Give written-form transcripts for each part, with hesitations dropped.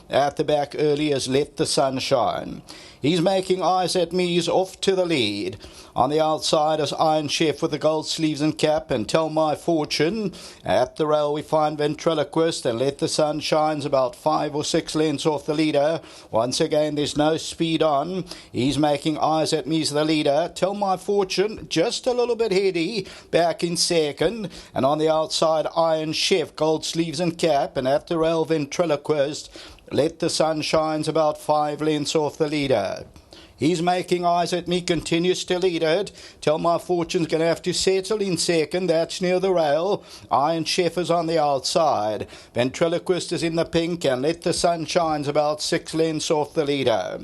At the back early is Let the Sun Shine. He's making eyes at me. He's off to the lead. On the outside is Iron Chef with the gold sleeves and cap and Tell My Fortune. At the rail we find Ventriloquist and Let the Sun Shine's about 5 or 6 lengths off the leader. Once again there's no speed on. He's making eyes at me's the leader. Tell My Fortune just a little bit heady, back in second. And on the outside Iron Chef, gold sleeves and cap, and at the rail Ventriloquist. Let the Sun Shine's about 5 lengths off the leader. He's making eyes at me, continues to lead it. Tell My Fortune's going to have to settle in second. That's near the rail. Iron Chef is on the outside. Ventriloquist is in the pink, and Let the Sun Shine's about 6 lengths off the leader.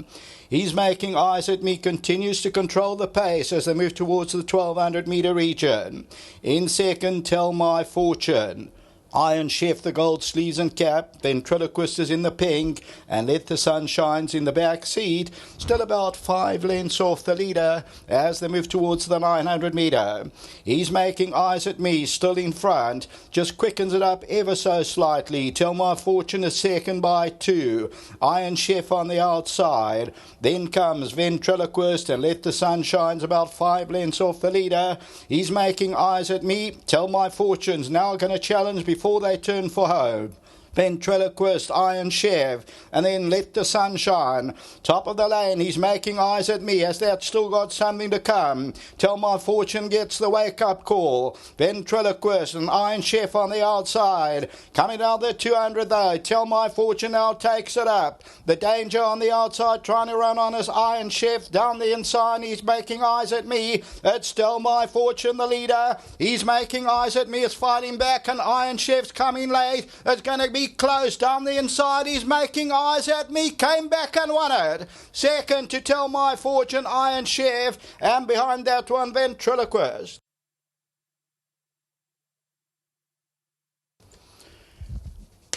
He's making eyes at me, continues to control the pace as they move towards the 1200 metre region. In second, Tell My Fortune. Iron Chef, the gold sleeves and cap, Ventriloquist is in the pink, and Let the Sun Shine's in the back seat, still about 5 lengths off the leader as they move towards the 900 metre. He's making eyes at me, still in front, just quickens it up ever so slightly. Tell My Fortune is second by 2. Iron Chef on the outside. Then comes Ventriloquist, and Let the Sun Shine's about 5 lengths off the leader. He's making eyes at me. Tell My Fortune's now going to challenge before they turn for home. Ventriloquist, Iron Chef, and then Let the Sun Shine. Top of the lane, he's making eyes at me. Has that still got something to come? Tell My Fortune gets the wake-up call. Ventriloquist and Iron Chef on the outside. Coming down the 200 though. Tell My Fortune now takes it up. The danger on the outside, trying to run on his Iron Chef. Down the inside, he's making eyes at me. It's Tell My Fortune, the leader. He's making eyes at me. It's fighting back, and Iron Chef's coming late. It's going to be close down the inside. He's making eyes at me, came back and won it. Second to Tell My Fortune, Iron Chef, and behind that one Ventriloquist.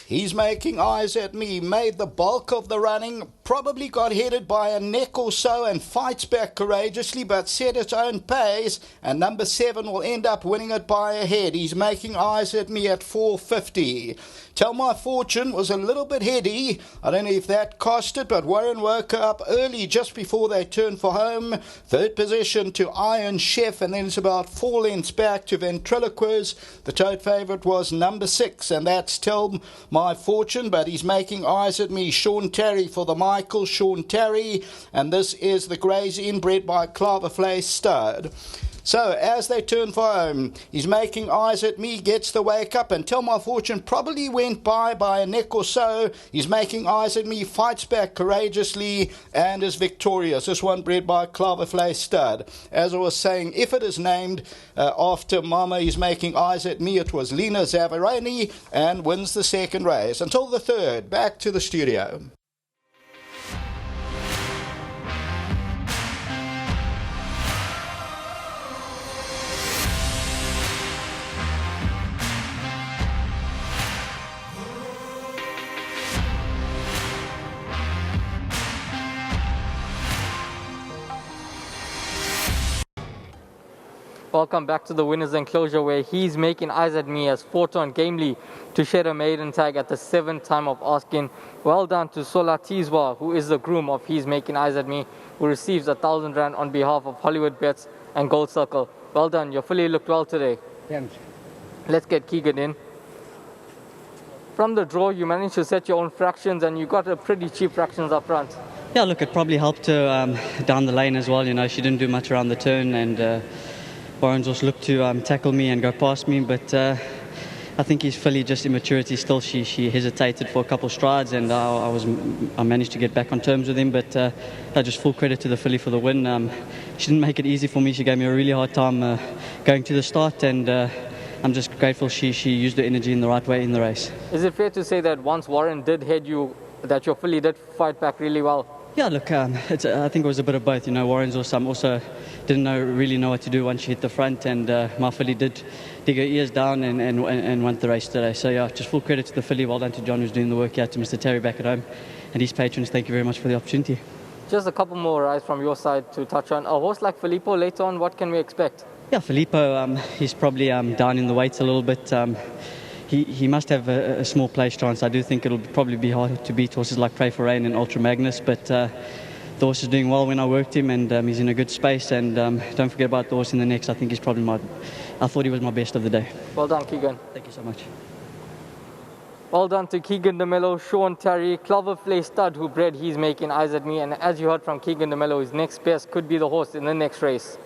He's making eyes at me, made the bulk of the running, probably got headed by a neck or so and fights back courageously but set its own pace, and number 7 will end up winning it by a head. He's making eyes at me at 4.50. Tell My Fortune was a little bit heady. I don't know if that cost it, but Warren woke her up early just before they turned for home. Third position to Iron Chef, and then it's about 4 lengths back to Ventriloquist. The tote favourite was number 6, and that's Tell My Fortune, but he's making eyes at me. Sean Terry for the Michael, Sean Terry, and this is the Greys inbred by Claverflay Stud. So, as they turn for home, he's making eyes at me, gets the wake up, and Tell My Fortune probably went by a neck or so. He's making eyes at me, fights back courageously, and is victorious. This one bred by Claverflay Stud. As I was saying, if it is named after Mama, he's making eyes at me. It was Lena Zavaroni, and wins the second race. Until the third, back to the studio. Welcome back to the winner's enclosure, where he's making eyes at me as fought on gamely to shed a maiden tag at the 7th time of asking. Well done to Sola Tizwa, who is the groom of He's Making Eyes at Me, who receives R1,000 on behalf of Hollywoodbets and Gold Circle. Well done, your filly looked well today. Thanks. Let's get Keegan in. From the draw, you managed to set your own fractions, and you got a pretty cheap fractions up front. Yeah, look, it probably helped her down the lane as well. You know, she didn't do much around the turn, and Warren's also looked to tackle me and go past me, but I think his filly, just immaturity still, she hesitated for a couple of strides, and I managed to get back on terms with him, but just full credit to the filly for the win. She didn't make it easy for me. She gave me a really hard time going to the start, and I'm just grateful she used her energy in the right way in the race. Is it fair to say that once Warren did head you, that your filly did fight back really well? Yeah, look, I think it was a bit of both. You know, Warren's also didn't really know what to do once she hit the front, and my filly did dig her ears down and won the race today. So yeah, just full credit to the filly. Well done to John, who's doing the work here, to Mr. Terry back at home, and his patrons. Thank you very much for the opportunity. Just a couple more rides from your side to touch on. A horse like Filippo later on, what can we expect? Yeah, Filippo, he's probably down in the weights a little bit. he must have a small place chance. I do think it'll probably be hard to beat horses like Pray for Rain and Ultra Magnus, but the horse is doing well when I worked him, and he's in a good space. And don't forget about the horse in the next. I think he's probably I thought he was my best of the day. Well done, Keegan. Thank you so much. Well done to Keegan de Mello, Sean Terry, Cloverflay stud who bred He's Making Eyes at Me. And as you heard from Keegan de Mello, his next best could be the horse in the next race.